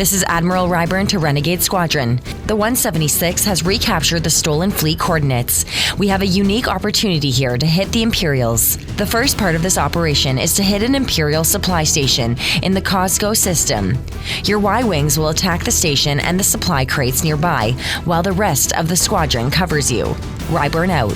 This is Admiral Ryburn to Renegade Squadron. The 176 has recaptured the stolen fleet coordinates. We have a unique opportunity here to hit the Imperials. The first part of this operation is to hit an Imperial supply station in the Cosco system. Your Y-Wings will attack the station and the supply crates nearby, while the rest of the squadron covers you. Ryburn out.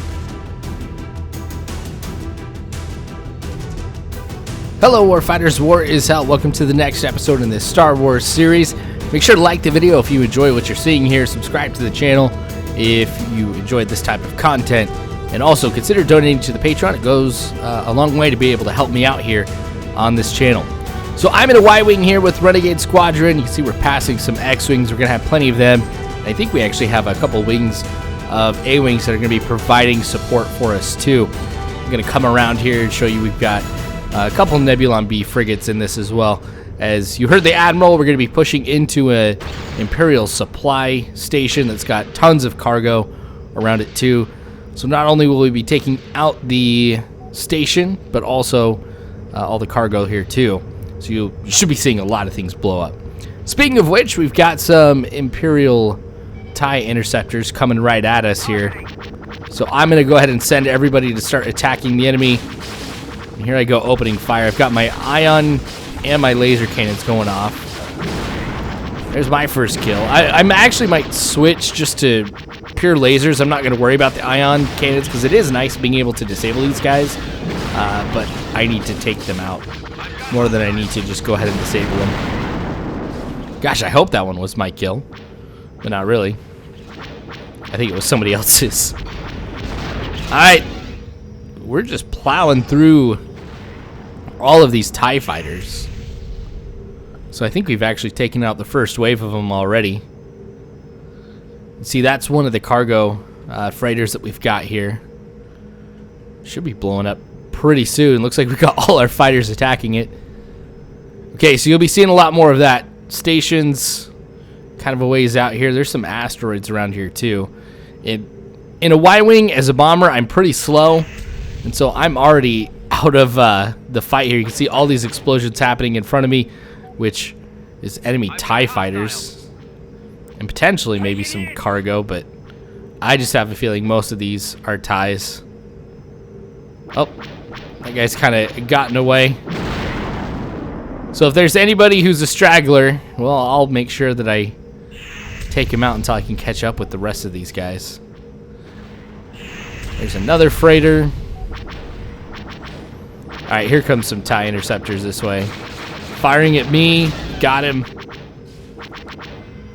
Hello Warfighters, War is Hell. Welcome to the next episode in this Star Wars series. Make sure to like the video if you enjoy what you're seeing here. Subscribe to the channel if you enjoyed this type of content. And also consider donating to the Patreon. It goes a long way to be able to help me out here on this channel. So I'm in a Y-Wing here with Renegade Squadron. You can see we're passing some X-Wings. We're going to have plenty of them. I think we actually have a couple wings of A-Wings that are going to be providing support for us too. I'm going to come around here and show you we've got a couple Nebulon B frigates in this as well. As you heard the Admiral, we're going to be pushing into an Imperial supply station that's got tons of cargo around it too. So not only will we be taking out the station, but also all the cargo here too. So you should be seeing a lot of things blow up. Speaking of which, we've got some Imperial TIE interceptors coming right at us here. So I'm going to go ahead and send everybody to start attacking the enemy. And here I go opening fire. I've got my ion and my laser cannons going off. There's my first kill. I actually might switch just to pure lasers. I'm not going to worry about the ion cannons because it is nice being able to disable these guys. But I need to take them out more than I need to just go ahead and disable them. Gosh, I hope that one was my kill. But not really. I think it was somebody else's. Alright. We're just plowing through all of these TIE fighters. So I think we've actually taken out the first wave of them already. See, that's one of the cargo freighters that we've got here. Should be blowing up pretty soon. Looks like we've got all our fighters attacking it. Okay, so you'll be seeing a lot more of that. Stations kind of a ways out here. There's some asteroids around here too. In a Y-Wing, as a bomber, I'm pretty slow. And so I'm already out of the fight here. You can see all these explosions happening in front of me, which is enemy TIE fighters. And potentially maybe some cargo, but I just have a feeling most of these are TIEs. Oh, that guy's kind of gotten away. So if there's anybody who's a straggler, well, I'll make sure that I take him out until I can catch up with the rest of these guys. There's another freighter. Alright, here comes some TIE interceptors this way. Firing at me. Got him.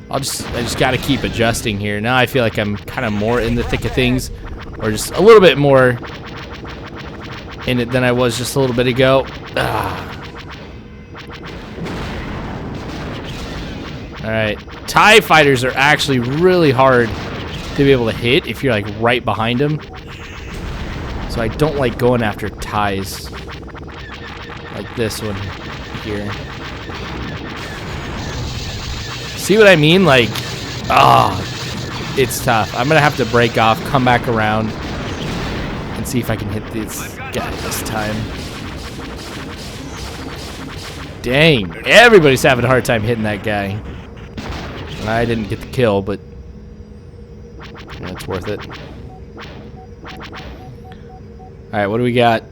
I just got to keep adjusting here. Now I feel like I'm kind of more in the thick of things. Or just a little bit more in it than I was just a little bit ago. Alright. TIE fighters are actually really hard to be able to hit if you're like right behind them. So I don't like going after TIEs. Like this one here. See what I mean? Like, it's tough. I'm gonna have to break off, come back around, and see if I can hit this guy this time. Dang, everybody's having a hard time hitting that guy. And I didn't get the kill, but yeah, it's worth it. Alright, what do we got?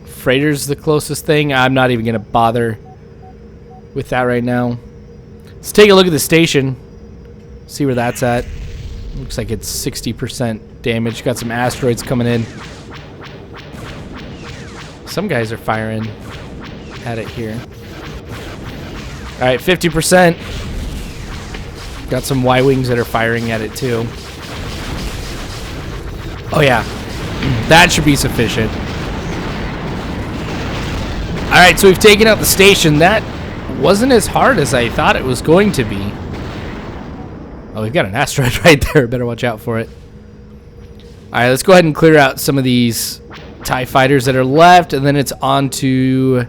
Freighter's the closest thing. I'm not even going to bother with that right now. Let's take a look at the station. See where that's at. Looks like it's 60% damage. Got some asteroids coming in. Some guys are firing at it here. Alright, 50%. Got some Y-Wings that are firing at it too. Oh yeah. That should be sufficient. Alright, so we've taken out the station. That wasn't as hard as I thought it was going to be. Oh, we've got an asteroid right there. Better watch out for it. Alright, let's go ahead and clear out some of these TIE fighters that are left, and then it's on to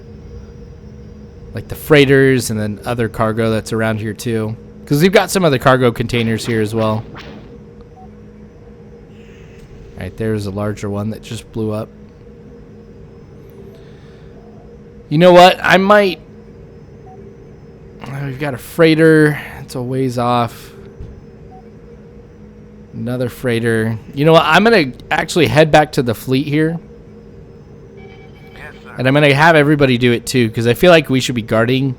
like the freighters and then other cargo that's around here too. Because we've got some other cargo containers here as well. Alright, there's a larger one that just blew up. You know what? I might... we've got a freighter. It's a ways off. Another freighter. You know what? I'm going to actually head back to the fleet here. And I'm going to have everybody do it too, because I feel like we should be guarding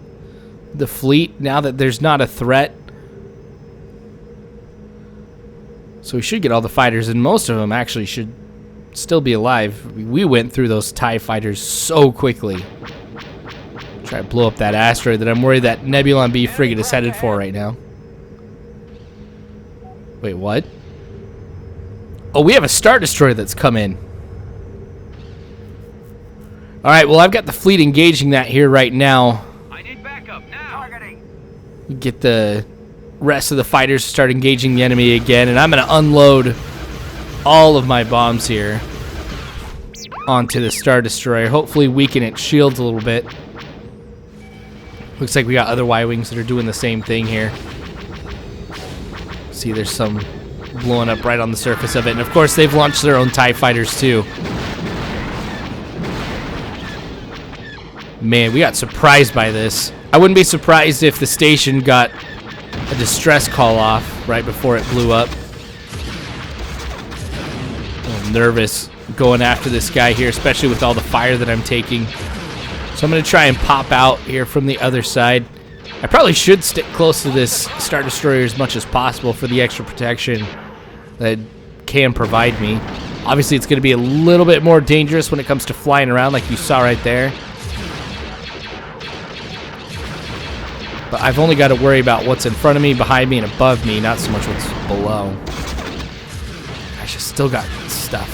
the fleet now that there's not a threat. So we should get all the fighters, and most of them actually should still be alive. We went through those TIE fighters so quickly. Try to blow up that asteroid that I'm worried that Nebulon B frigate is headed for right now. Wait, what? Oh, we have a Star Destroyer that's come in. Alright, well, I've got the fleet engaging that here right now. I need backup now. Targeting. We get the rest of the fighters to start engaging the enemy again, and I'm going to unload all of my bombs here onto the Star Destroyer. Hopefully weaken its shields a little bit. Looks like we got other Y-Wings that are doing the same thing here. See, there's some blowing up right on the surface of it, and of course they've launched their own TIE fighters too. Man, we got surprised by this. I wouldn't be surprised if the station got a distress call off right before it blew up. A little nervous going after this guy here, especially with all the fire that I'm taking. So I'm going to try and pop out here from the other side. I probably should stick close to this Star Destroyer as much as possible for the extra protection that it can provide me. Obviously, it's going to be a little bit more dangerous when it comes to flying around like you saw right there. But I've only got to worry about what's in front of me, behind me, and above me, not so much what's below. Gosh, I still got stuff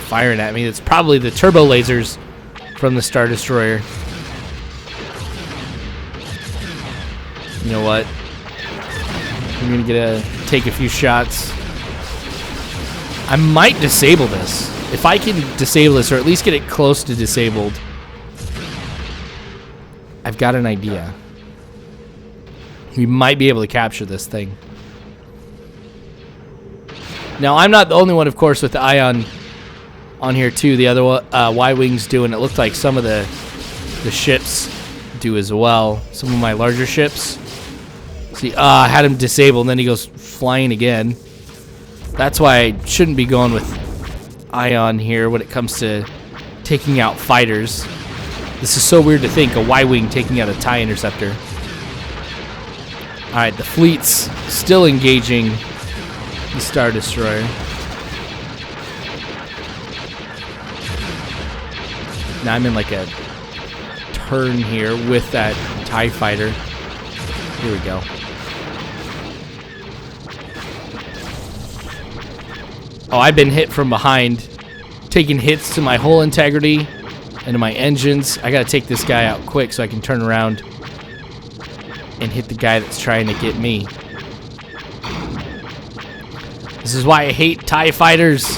firing at me. It's probably the turbo lasers from the Star Destroyer. You know what? I'm going to take a few shots. I might disable this. If I can disable this, or at least get it close to disabled, I've got an idea. We might be able to capture this thing. Now, I'm not the only one, of course, with the Ion on here, too. The other Y-Wings do, and it looked like some of the ships do as well. Some of my larger ships. See, I had him disabled, and then he goes flying again. That's why I shouldn't be going with Ion here when it comes to taking out fighters. This is so weird to think, a Y-Wing taking out a TIE Interceptor. Alright, the fleet's still engaging the Star Destroyer. Now I'm in like a turn here with that TIE fighter. Here we go. Oh, I've been hit from behind, taking hits to my hull integrity and to my engines. I gotta take this guy out quick so I can turn around and hit the guy that's trying to get me. This is why I hate TIE fighters.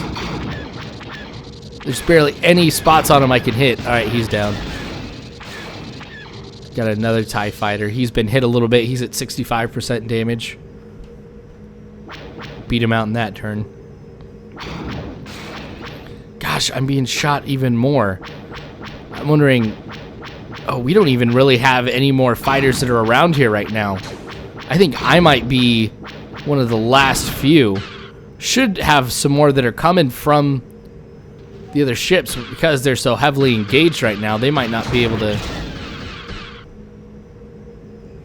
There's barely any spots on him I can hit. Alright, he's down. Got another TIE fighter. He's been hit a little bit. He's at 65% damage. Beat him out in that turn. Gosh, I'm being shot even more. I'm wondering... Oh, we don't even really have any more fighters that are around here right now. I think I might be one of the last few. Should have some more that are coming from the other ships, but because they're so heavily engaged right now, they might not be able to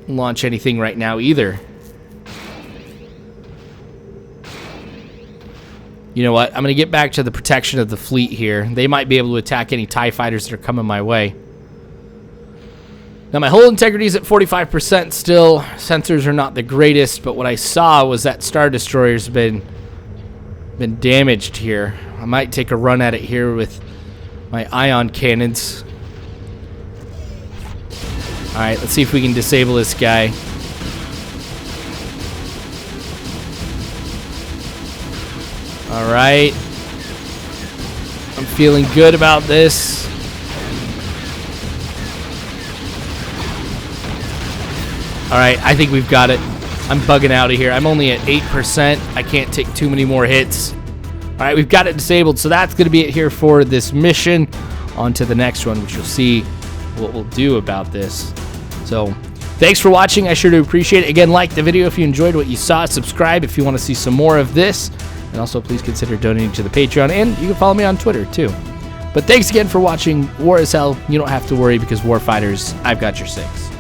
launch anything right now either. You know what? I'm going to get back to the protection of the fleet here. They might be able to attack any TIE fighters that are coming my way. Now, my hull integrity is at 45% still. Sensors are not the greatest, but what I saw was that Star Destroyer's been damaged here. I might take a run at it here with my ion cannons. Alright, let's see if we can disable this guy. Alright. I'm feeling good about this. Alright, I think we've got it. I'm bugging out of here. I'm only at 8%. I can't take too many more hits. Alright, we've got it disabled, so that's going to be it here for this mission. On to the next one, which you'll see what we'll do about this. So, Thanks for watching. I sure do appreciate it. Again, like the video if you enjoyed what you saw. Subscribe if you want to see some more of this. And also, please consider donating to the Patreon. And you can follow me on Twitter, too. But thanks again for watching. War is hell. You don't have to worry because Warfighters, I've got your six.